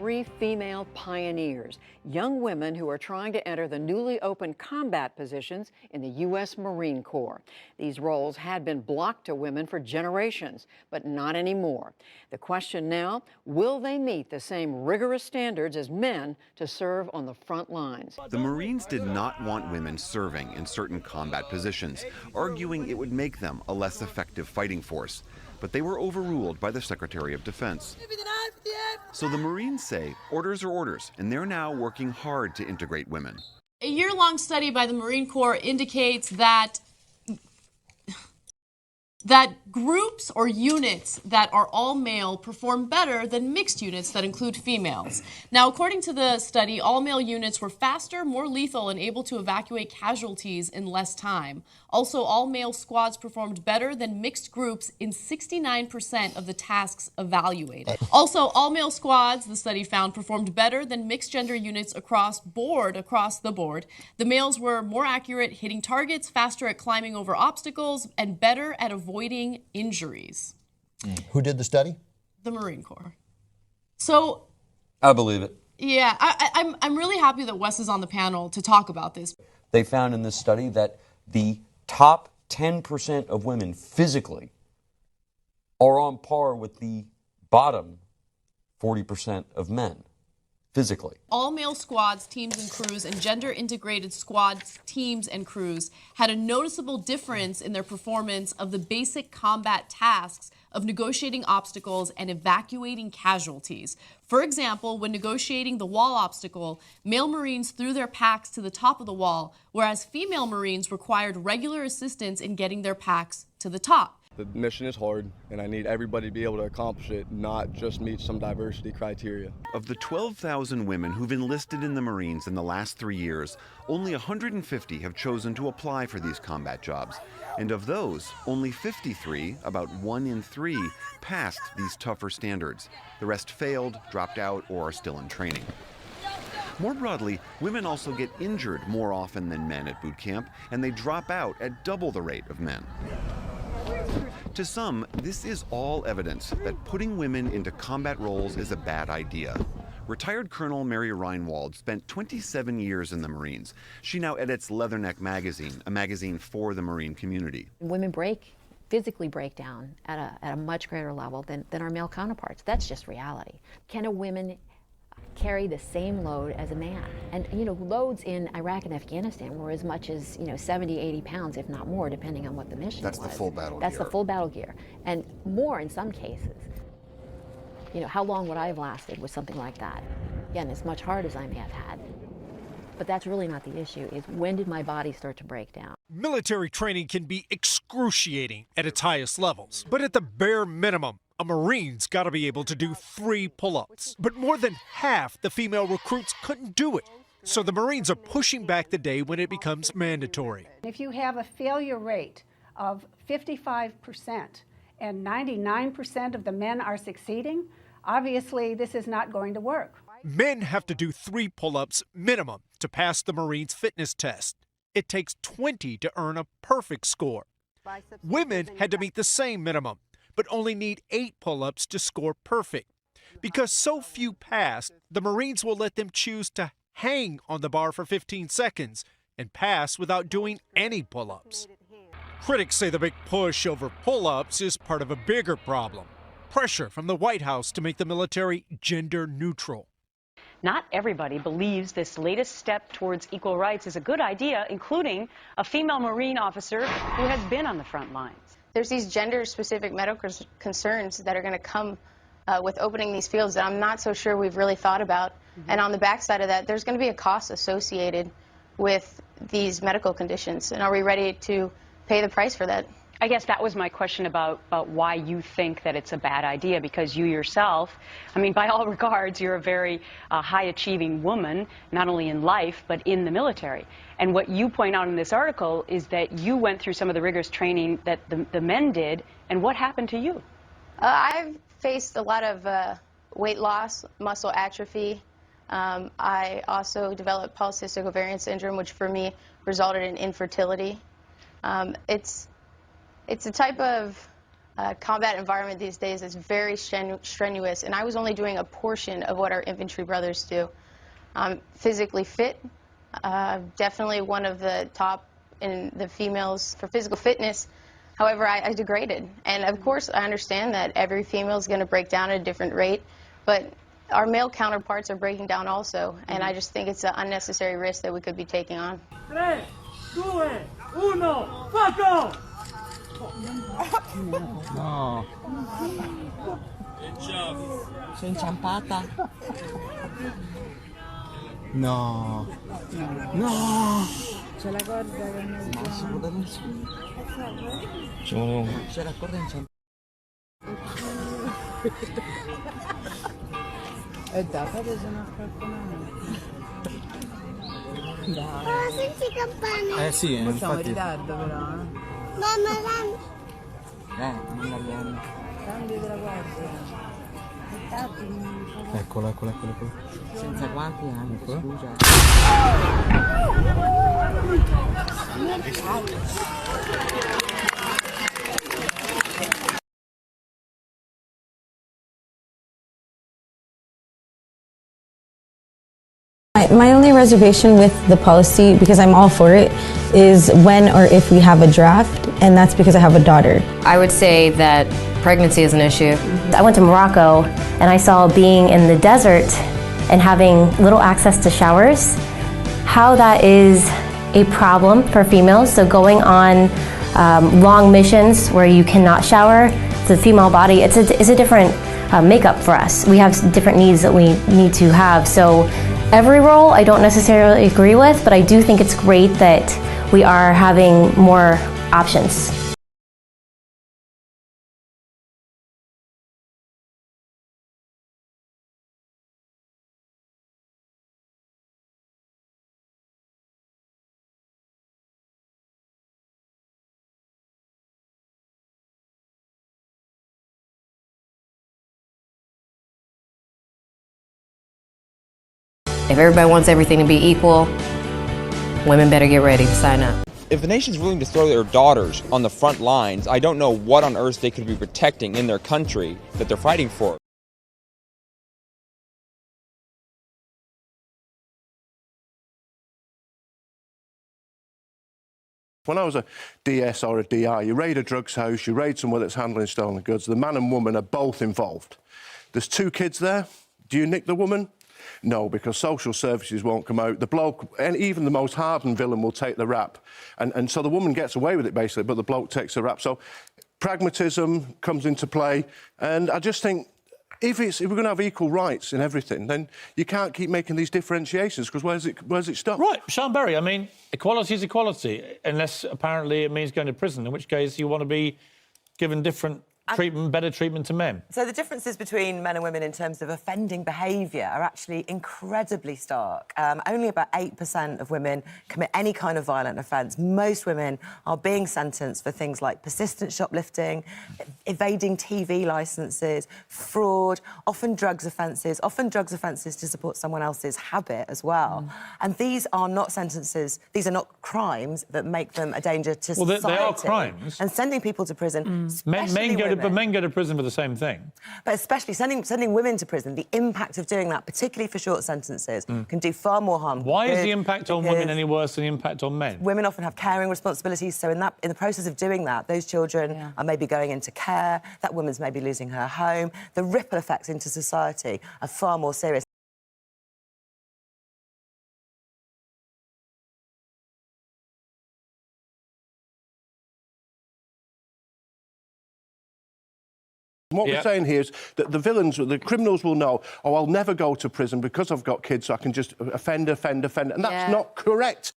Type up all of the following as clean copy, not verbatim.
3 female pioneers, young women who are trying to enter the newly opened combat positions in the U.S. Marine Corps. These roles had been blocked to women for generations, but not anymore. The question now, will they meet the same rigorous standards as men to serve on the front lines? The Marines did not want women serving in certain combat positions, arguing it would make them a less effective fighting force. But they were overruled by the Secretary of Defense. So the Marines say orders are orders, and they're now working hard to integrate women. A year-long study by the Marine Corps indicates that groups or units that are all male perform better than mixed units that include females. Now, according to the study, all male units were faster, more lethal, and able to evacuate casualties in less time. Also, all male squads performed better than mixed groups in 69% of the tasks evaluated. Also, all male squads, the study found, performed better than mixed gender units across the board. The males were more accurate hitting targets, faster at climbing over obstacles, and better at avoiding injuries. Who did the study? The Marine Corps. So I believe it. Yeah, I'm really happy that Wes is on the panel to talk about this. They found in this study that the top 10% of women physically are on par with the bottom 40% of men physically. All male squads, teams, and crews, and gender-integrated squads, teams, and crews had a noticeable difference in their performance of the basic combat tasks of negotiating obstacles and evacuating casualties. For example, when negotiating the wall obstacle, male Marines threw their packs to the top of the wall, whereas female Marines required regular assistance in getting their packs to the top. The mission is hard, and I need everybody to be able to accomplish it, not just meet some diversity criteria. Of the 12,000 women who've enlisted in the Marines in the last 3 years, only 150 have chosen to apply for these combat jobs. And of those, only 53, about 1 in 3, passed these tougher standards. The rest failed, dropped out, or are still in training. More broadly, women also get injured more often than men at boot camp, and they drop out at double the rate of men. To some, this is all evidence that putting women into combat roles is a bad idea. Retired Colonel Mary Reinwald spent 27 years in the Marines. She now edits Leatherneck magazine, a magazine for the Marine community. Women physically break down at a much greater level than our male counterparts. That's just reality. Can a woman carry the same load as a man? And loads in Iraq and Afghanistan were as much as 70, 80 pounds, if not more, depending on what the mission was. That's the full battle gear. That's the full battle gear, and more in some cases. How long would I have lasted with something like that? Again, as much hard as I may have had. But that's really not the issue, is when did my body start to break down? Military training can be excruciating at its highest levels, but at the bare minimum, a Marine's got to be able to do 3 pull-ups. But more than half the female recruits couldn't do it. So the Marines are pushing back the day when it becomes mandatory. If you have a failure rate of 55% and 99% of the men are succeeding, obviously this is not going to work. Men have to do 3 pull-ups minimum to pass the Marines fitness test. It takes 20 to earn a perfect score. Women had to meet the same minimum, but only need 8 pull-ups to score perfect. Because so few passed, the Marines will let them choose to hang on the bar for 15 seconds and pass without doing any pull-ups. Critics say the big push over pull-ups is part of a bigger problem: pressure from the White House to make the military gender neutral. Not everybody believes this latest step towards equal rights is a good idea, including a female Marine officer who has been on the front lines. There's these gender-specific medical concerns that are going to come with opening these fields that I'm not so sure we've really thought about. And on the backside of that, there's going to be a cost associated with these medical conditions. And are we ready to pay the price for that? I guess that was my question about why you think that it's a bad idea, because you yourself, I mean, by all regards, you're a very high-achieving woman, not only in life, but in the military. And what you point out in this article is that you went through some of the rigorous training that the men did, and what happened to you? I've faced a lot of weight loss, muscle atrophy. I also developed polycystic ovarian syndrome, which for me resulted in infertility. It's a type of combat environment these days is very strenuous, and I was only doing a portion of what our infantry brothers do. I'm physically fit, definitely one of the top in the females for physical fitness. However, I degraded, and of course I understand that every female is going to break down at a different rate, but our male counterparts are breaking down also, and I just think it's an unnecessary risk that we could be taking on. 3, 2, 1, fuoco! No. Sei inciampata? No. No. C'è la corda che non ma si può dare c'è la corda inciampata. E dai, fate se non qualcuno. Dai. Senti campane. Sì, siamo infatti. in ritardo però, Mamma, non cambio della guardia. Eccola. Senza guanti anche, scusa. My only reservation with the policy, because I'm all for it, is when or if we have a draft, and that's because I have a daughter. I would say that pregnancy is an issue. I went to Morocco and I saw being in the desert and having little access to showers, how that is a problem for females. So going on long missions where you cannot shower, the female body, it's a different makeup for us. We have different needs that we need to have. So every role I don't necessarily agree with, but I do think it's great that we are having more options. If everybody wants everything to be equal, women better get ready to sign up. If the nation's willing to throw their daughters on the front lines, I don't know what on earth they could be protecting in their country that they're fighting for. When I was a DS or a DI, you raid a drugs house, you raid somewhere that's handling stolen goods, the man and woman are both involved. There's 2 kids there. Do you nick the woman? No, because social services won't come out. The bloke, and even the most hardened villain, will take the rap. And so the woman gets away with it, basically, but the bloke takes the rap. So pragmatism comes into play. And I just think, if we're going to have equal rights in everything, then you can't keep making these differentiations, because where's it stop? Right, Sean Berry, I mean, equality is equality, unless apparently it means going to prison, in which case you want to be given different treatment, better treatment to men. So the differences between men and women in terms of offending behaviour are actually incredibly stark. Only about 8% of women commit any kind of violent offence. Most women are being sentenced for things like persistent shoplifting, evading TV licences, fraud, often drugs offences to support someone else's habit as well. And these are not sentences, these are not crimes that make them a danger to society. Well, they are crimes. And sending people to prison, But men go to prison for the same thing. But especially sending women to prison, the impact of doing that, particularly for short sentences, can do far more harm. Why is the impact on women any worse than the impact on men? Women often have caring responsibilities, so in the process of doing that, those children are maybe going into care, that woman's maybe losing her home. The ripple effects into society are far more serious. What we're saying here is that the villains, the criminals will know, oh, I'll never go to prison because I've got kids, so I can just offend. And that's not correct.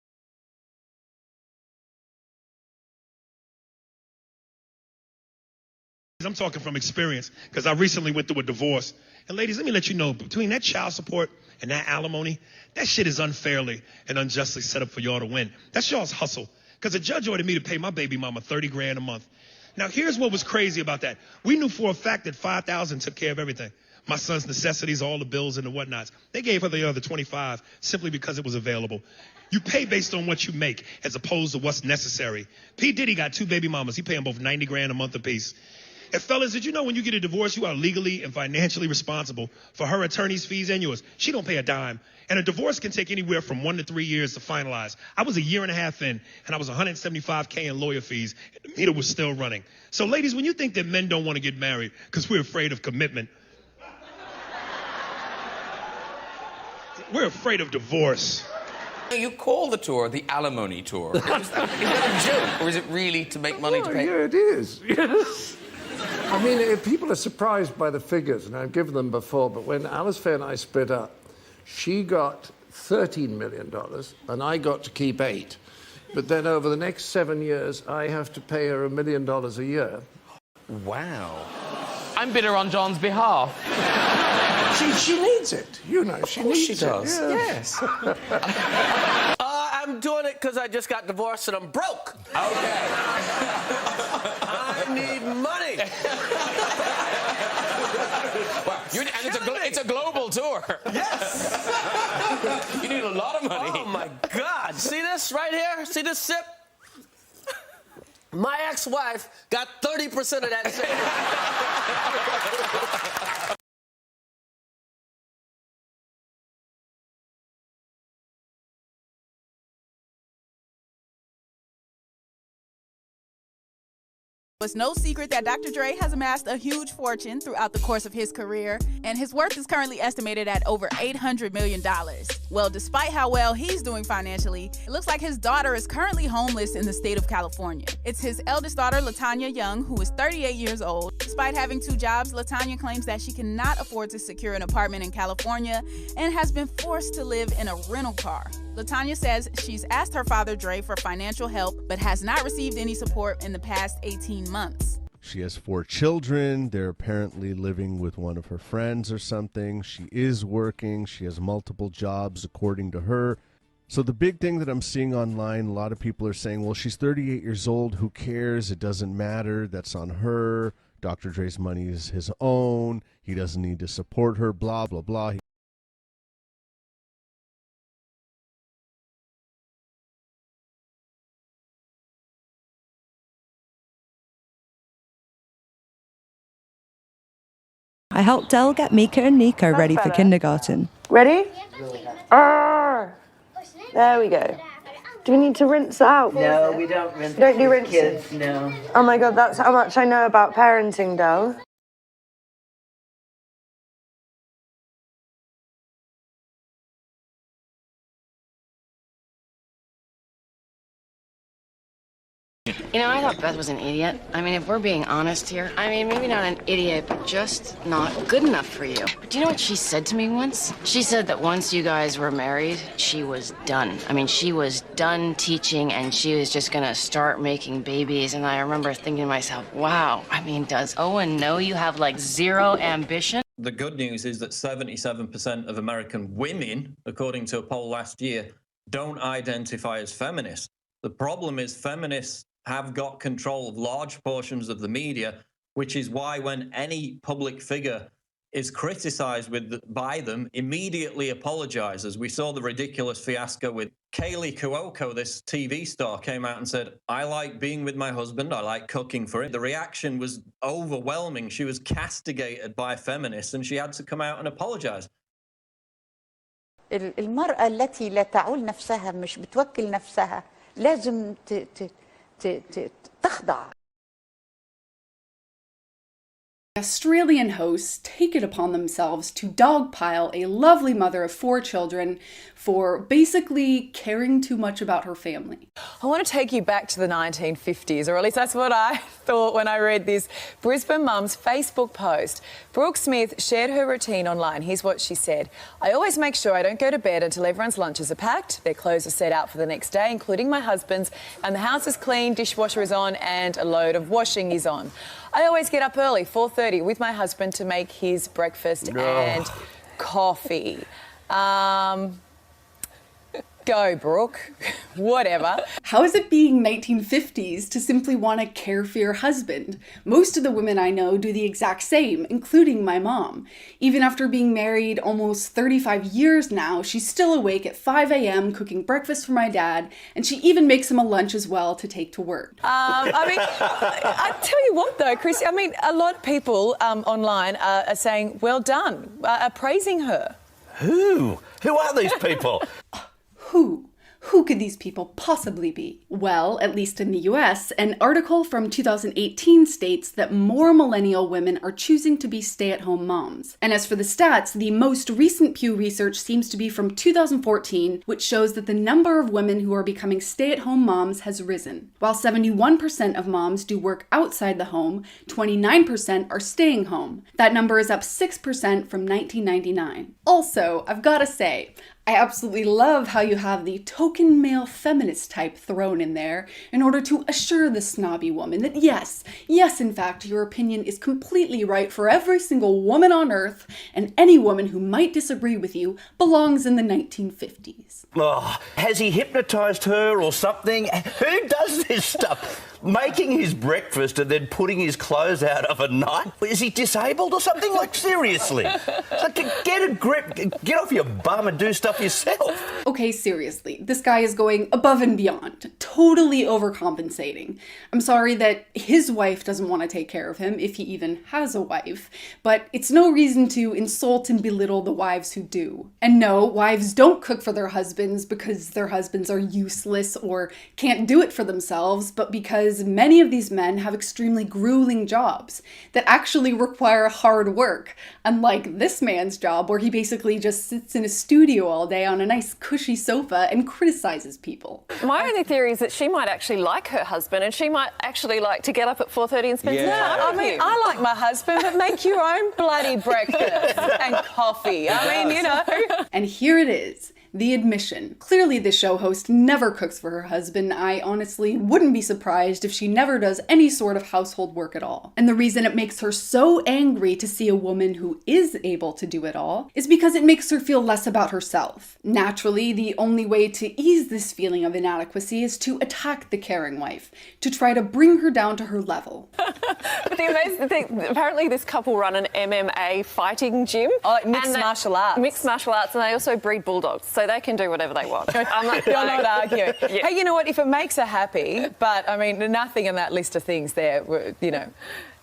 I'm talking from experience, because I recently went through a divorce. And ladies, let me let you know, between that child support and that alimony, that shit is unfairly and unjustly set up for y'all to win. That's y'all's hustle. Because a judge ordered me to pay my baby mama $30,000 a month. Now, here's what was crazy about that. We knew for a fact that $5,000 took care of everything. My son's necessities, all the bills and the whatnots. They gave her the other $25,000 simply because it was available. You pay based on what you make as opposed to what's necessary. P. Diddy got 2 baby mamas. He paying both $90,000 a month apiece. And fellas, did you know when you get a divorce, you are legally and financially responsible for her attorney's fees and yours? She don't pay a dime. And a divorce can take anywhere from 1 to 3 years to finalize. I was a year and a half in, and I was $175K in lawyer fees, and the meter was still running. So ladies, when you think that men don't want to get married because we're afraid of commitment, we're afraid of divorce. You call the tour the alimony tour. Is that a joke, or is it really to make money to pay? Yeah, it is, yes. I mean, people are surprised by the figures, and I've given them before, but when Alice Faye and I split up, she got $13 million, and I got to keep $8 million. But then over the next 7 years, I have to pay her $1 million a year. Wow. I'm bitter on John's behalf. She needs it. You know, she needs she does. it. Yes. I'm doing it because I just got divorced and I'm broke. Okay. I need money. Well, and it's a global tour. Yes. You need a lot of money. Oh, my God. See this right here? See this sip? My ex-wife got 30% of that sip. It's no secret that Dr. Dre has amassed a huge fortune throughout the course of his career, and his worth is currently estimated at over $800 million. Well, despite how well he's doing financially, it looks like his daughter is currently homeless in the state of California. It's his eldest daughter, LaTanya Young, who is 38 years old. Despite having 2 jobs, LaTanya claims that she cannot afford to secure an apartment in California and has been forced to live in a rental car. LaTanya says she's asked her father, Dre, for financial help, but has not received any support in the past 18 months. She has 4 children. They're apparently living with one of her friends or something. She is working. She has multiple jobs, according to her. So the big thing that I'm seeing online, a lot of people are saying, well, she's 38 years old. Who cares? It doesn't matter. That's on her. Dr. Dre's money is his own. He doesn't need to support her, blah, blah, blah. I helped Del get Mika and Nico ready for kindergarten. Ready? There we go. Do we need to rinse out? No, we don't rinse. Don't do rinsing? Kids, no. Oh my God, that's how much I know about parenting, Del. You know, I thought Beth was an idiot. I mean, if we're being honest here, I mean, maybe not an idiot, but just not good enough for you. But do you know what she said to me once? She said that once you guys were married, she was done. I mean, she was done teaching and she was just gonna start making babies. And I remember thinking to myself, wow, I mean, does Owen know you have like zero ambition? The good news is that 77% of American women, according to a poll last year, don't identify as feminists. The problem is feminists have got control of large portions of the media, which is why when any public figure is criticized by them, immediately apologizes. We saw the ridiculous fiasco with Kaylee Cuoco, this TV star, came out and said, I like being with my husband, I like cooking for him. The reaction was overwhelming. She was castigated by feminists and she had to come out and apologize. المرأة التي لا تعول نفسها مش بتوكل نفسها لازم تخضع. Australian hosts take it upon themselves to dogpile a lovely mother of 4 children for basically caring too much about her family. I want to take you back to the 1950s, or at least that's what I thought when I read this Brisbane mum's Facebook post. Brooke Smith shared her routine online. Here's what she said. I always make sure I don't go to bed until everyone's lunches are packed, their clothes are set out for the next day, including my husband's, and the house is clean, dishwasher is on, and a load of washing is on. I always get up early, 4:30, with my husband to make his breakfast and coffee. Go, Brooke. Whatever. How is it being 1950s to simply want to care for your husband? Most of the women I know do the exact same, including my mom. Even after being married almost 35 years now, she's still awake at 5 a.m. cooking breakfast for my dad, and she even makes him a lunch as well to take to work. I tell you what though, Chris, I mean, a lot of people online are saying, well done, are praising her. Who? Who are these people? Who? Who could these people possibly be? Well, at least in the US, an article from 2018 states that more millennial women are choosing to be stay-at-home moms. And as for the stats, the most recent Pew research seems to be from 2014, which shows that the number of women who are becoming stay-at-home moms has risen. While 71% of moms do work outside the home, 29% are staying home. That number is up 6% from 1999. Also, I've gotta say, I absolutely love how you have the token male feminist type thrown in there in order to assure the snobby woman that yes, in fact, your opinion is completely right for every single woman on earth, and any woman who might disagree with you belongs in the 1950s. Oh, has he hypnotised her or something? Who does this stuff? Making his breakfast and then putting his clothes out of a night? Is he disabled or something? Like, seriously. Like, get a grip, get off your bum and do stuff yourself. Okay, seriously, this guy is going above and beyond, totally overcompensating. I'm sorry that his wife doesn't want to take care of him, if he even has a wife, but it's no reason to insult and belittle the wives who do. And no, wives don't cook for their husbands because their husbands are useless or can't do it for themselves, but because many of these men have extremely grueling jobs that actually require hard work, unlike this man's job where he basically just sits in a studio all day on a nice cushy sofa and criticizes people. My only theory is that she might actually like her husband and she might actually like to get up at 4:30 and spend some time I with mean, him. I like my husband, but make your own bloody breakfast and coffee. I mean, you know. And here it is. The admission. Clearly the show host never cooks for her husband. I honestly wouldn't be surprised if she never does any sort of household work at all. And the reason it makes her so angry to see a woman who is able to do it all is because it makes her feel less about herself. Naturally, the only way to ease this feeling of inadequacy is to attack the caring wife, to try to bring her down to her level. But the amazing thing, apparently this couple run an MMA fighting gym. Oh, like mixed martial arts. Mixed martial arts, and they also breed bulldogs, so they can do whatever they want. I'm like, You're not arguing. Yeah. Hey, you know what? If it makes her happy, but I mean, nothing in that list of things there, you know.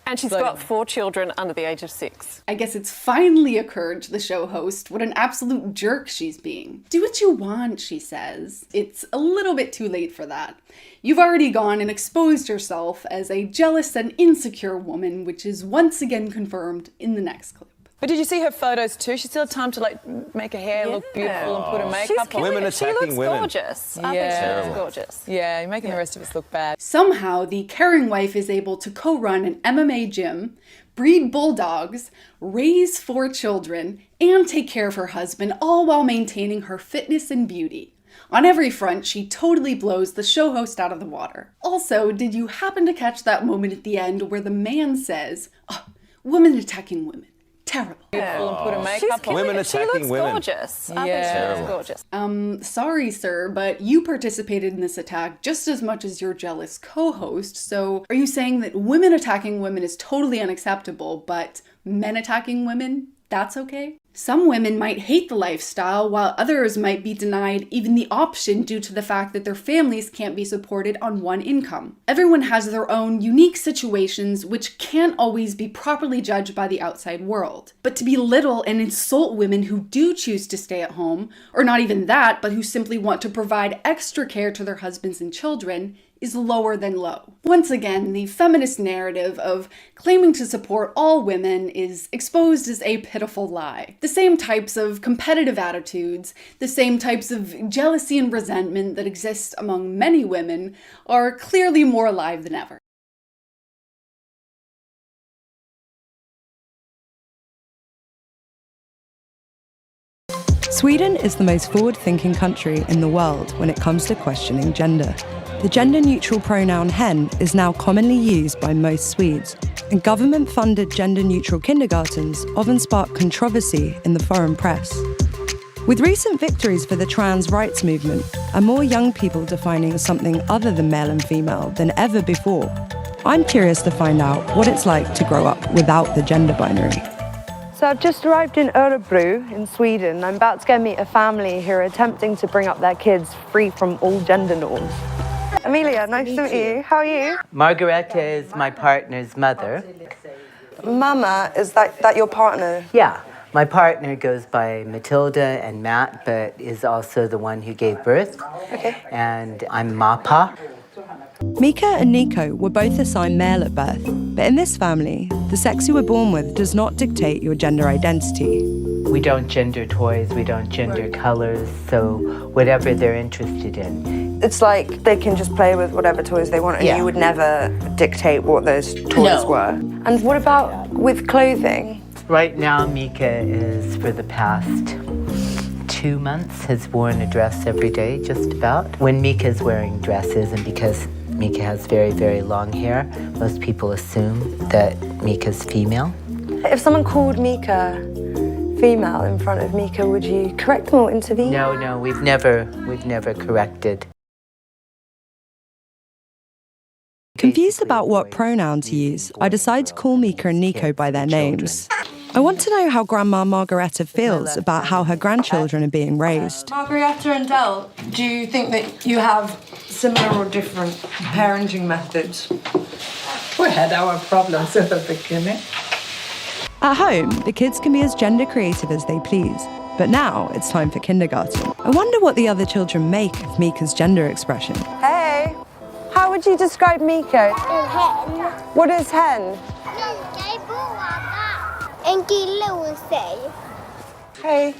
And she's got 4 children under the age of 6. I guess it's finally occurred to the show host what an absolute jerk she's being. Do what you want, she says. It's a little bit too late for that. You've already gone and exposed yourself as a jealous and insecure woman, which is once again confirmed in the next clip. But did you see her photos too? She still had time to like make her hair look beautiful and put her makeup on. Women attacking women. Gorgeous. I think she looks gorgeous. Yeah, you're making the rest of us look bad. Somehow, the caring wife is able to co-run an MMA gym, breed bulldogs, raise 4 children, and take care of her husband, all while maintaining her fitness and beauty. On every front, she totally blows the show host out of the water. Also, did you happen to catch that moment at the end where the man says, "Oh, women attacking women. Terrible." Beautiful and put her makeup on. Women attacking women. Gorgeous. I think she looks gorgeous. Sorry, sir, but you participated in this attack just as much as your jealous co-host, so are you saying that women attacking women is totally unacceptable, but men attacking women, that's okay? Some women might hate the lifestyle, while others might be denied even the option due to the fact that their families can't be supported on one income. Everyone has their own unique situations which can't always be properly judged by the outside world. But to belittle and insult women who do choose to stay at home, or not even that, but who simply want to provide extra care to their husbands and children, is lower than low. Once again, the feminist narrative of claiming to support all women is exposed as a pitiful lie. The same types of competitive attitudes, the same types of jealousy and resentment that exist among many women are clearly more alive than ever. Sweden is the most forward-thinking country in the world when it comes to questioning gender. The gender-neutral pronoun hen is now commonly used by most Swedes, and government-funded gender-neutral kindergartens often spark controversy in the foreign press. With recent victories for the trans rights movement and more young people defining something other than male and female than ever before, I'm curious to find out what it's like to grow up without the gender binary. So I've just arrived in Örebro in Sweden. I'm about to go meet a family who are attempting to bring up their kids free from all gender norms. Amelia, nice to meet you. How are you? Margareta is my partner's mother. Mama, is that your partner? Yeah. My partner goes by Matilda and Matt, but is also the one who gave birth. Okay. And I'm Mapa. Mika and Nico were both assigned male at birth, but in this family, the sex you were born with does not dictate your gender identity. We don't gender toys, we don't gender colors, so whatever they're interested in. It's like they can just play with whatever toys they want, and Yeah. you would never dictate what those toys were. And what about with clothing? Right now, Mika is, for the past 2 months, has worn a dress every day, just about. When Mika's wearing dresses, and because Mika has very, very long hair, most people assume that Mika's female. If someone called Mika female in front of Mika, would you correct them or intervene? No, we've never corrected. Confused about what pronoun to use, I decide to call Mika and Nico by their names. I want to know how Grandma Margareta feels about how her grandchildren are being raised. Margareta and Del, do you think that you have similar or different parenting methods? We had our problems at the beginning. At home, the kids can be as gender creative as they please, but now it's time for kindergarten. I wonder what the other children make of Mika's gender expression. Hey, how would you describe Mika? What is hen? Hey.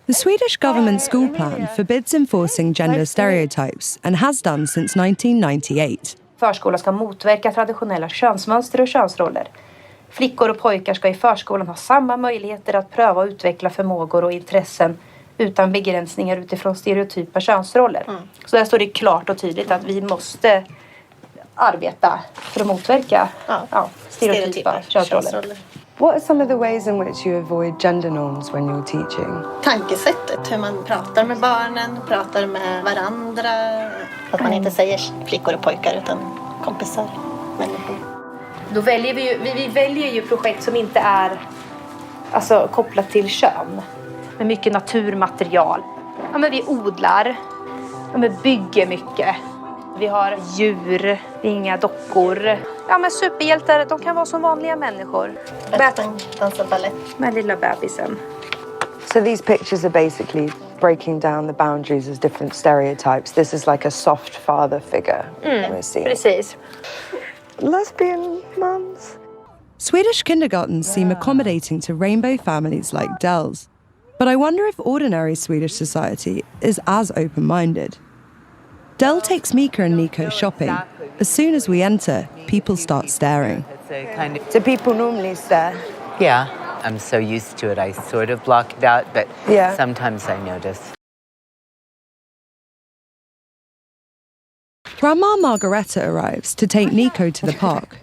The Swedish government school plan forbids enforcing gender stereotypes and has done since 1998. Förskolan ska motverka traditionella könsmönster och könsroller. Flickor och pojkar ska i förskolan ha samma möjligheter att pröva och utveckla förmågor och intressen utan begränsningar utifrån stereotypa könsroller. Så där står det klart och tydligt att vi måste arbeta för att motverka stereotypa könsroller. What are some of the ways in which you avoid gender norms when you're teaching? Tankesättet, hur man pratar med barnen, pratar med varandra. Att man inte säger flickor och pojkar utan kompisar, människor. Då väljer vi väljer ju projekt som inte är kopplat till kön. Med mycket naturmaterial. Ja, men vi odlar. Ja, men bygger mycket. Vi har djur, vi är inga dockor. Ja, men superhjältar, de kan vara som vanliga människor. Dansa ballett. Med lilla bebisen. So these pictures are basically breaking down the boundaries as different stereotypes. This is like a soft father figure we're seeing. Precis. Lesbian mums. Swedish kindergartens seem accommodating to rainbow families like Del's. But I wonder if ordinary Swedish society is as open-minded. Del takes Mika and Nico shopping. As soon as we enter, people start staring. Do people normally stare? Yeah, I'm so used to it. I sort of block it out, but sometimes I notice. Grandma Margareta arrives to take Nico to the park.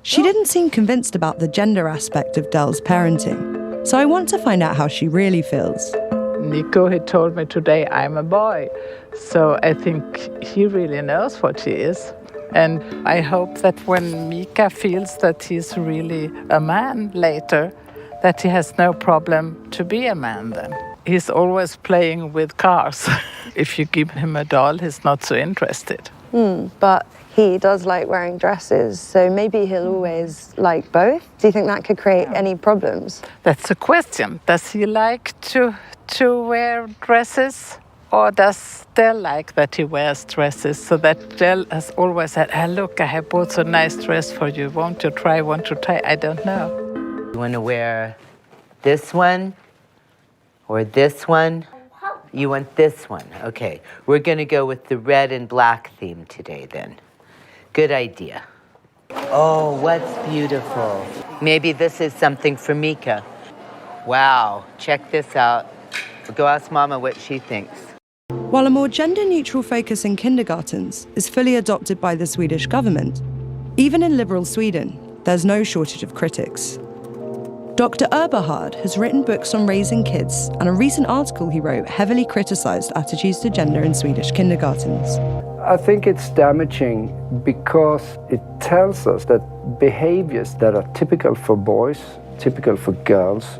She didn't seem convinced about the gender aspect of Del's parenting, so I want to find out how she really feels. Nico had told me today I'm a boy, so I think he really knows what he is. And I hope that when Mika feels that he's really a man later, that he has no problem to be a man then. He's always playing with cars. If you give him a doll, he's not so interested. But he does like wearing dresses, so maybe he'll always like both. Do you think that could create any problems? That's a question. Does he like to wear dresses? Or does Del like that he wears dresses? So that Del has always said, look, I have bought a nice dress for you. Won't you try? I don't know. You want to wear this one or this one? You want this one? Okay. We're going to go with the red and black theme today then. Good idea. Oh, what's beautiful. Maybe this is something for Mika. Wow, check this out. Go ask Mama what she thinks. While a more gender-neutral focus in kindergartens is fully adopted by the Swedish government, even in liberal Sweden, there's no shortage of critics. Dr. Eberhard has written books on raising kids, and a recent article he wrote heavily criticised attitudes to gender in Swedish kindergartens. I think it's damaging because it tells us that behaviors that are typical for boys, typical for girls,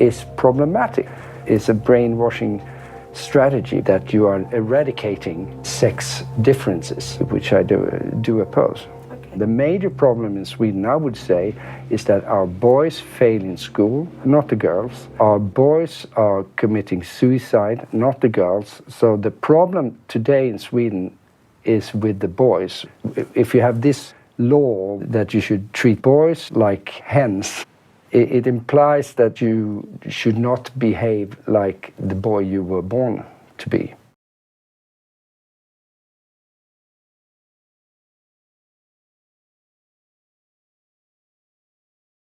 is problematic. It's a brainwashing strategy that you are eradicating sex differences, which I do oppose. The major problem in Sweden, I would say, is that our boys fail in school, not the girls. Our boys are committing suicide, not the girls. So the problem today in Sweden is with the boys. If you have this law that you should treat boys like hens, it implies that you should not behave like the boy you were born to be.